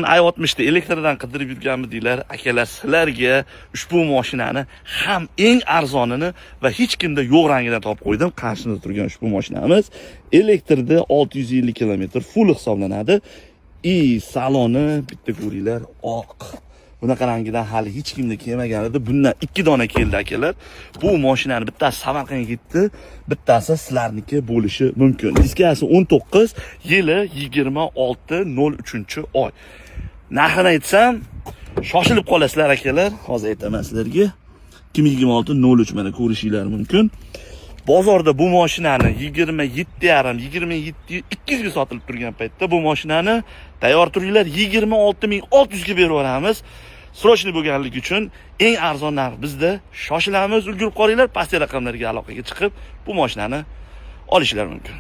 i60 da elektrdan qidirib yurganmidinglar akalar, sizlarga ushbu mashinani ham eng arzonini va hech kimda yo'q rangidan topib qo'ydim. Qarshimizda turgan ushbu mashinamiz elektrda 650 km full hisoblanadi. Saloni bitta ko'ringlar, oq. Bunaqa rangidan hali hech kimda kelmagan edi. Bundan 2 dona keldi akalar. Bu mashinani bittasi Samarqandga ketdi, bittasi sizlarniki bo'lishi mumkin. Diskasi 19, yili 26/03-oy. Narxini aytsam, shoshilib qolasizlar akalar. Hozir aytaman sizlarga. 2026/03 mana ko'rishinglar mumkin. Bozorda bu mashinani 27,5, 27,200 ga sotilib turgan paytda bu mashinani tayyor turinglar 26,600 ga berib yuboramiz. Srochniy bo'lganligi uchun eng arzon narx bizda. Shoshilamiz, ulgurib qolinglar, pastki raqamlarga aloqaga chiqib bu mashinani olishlar mumkin.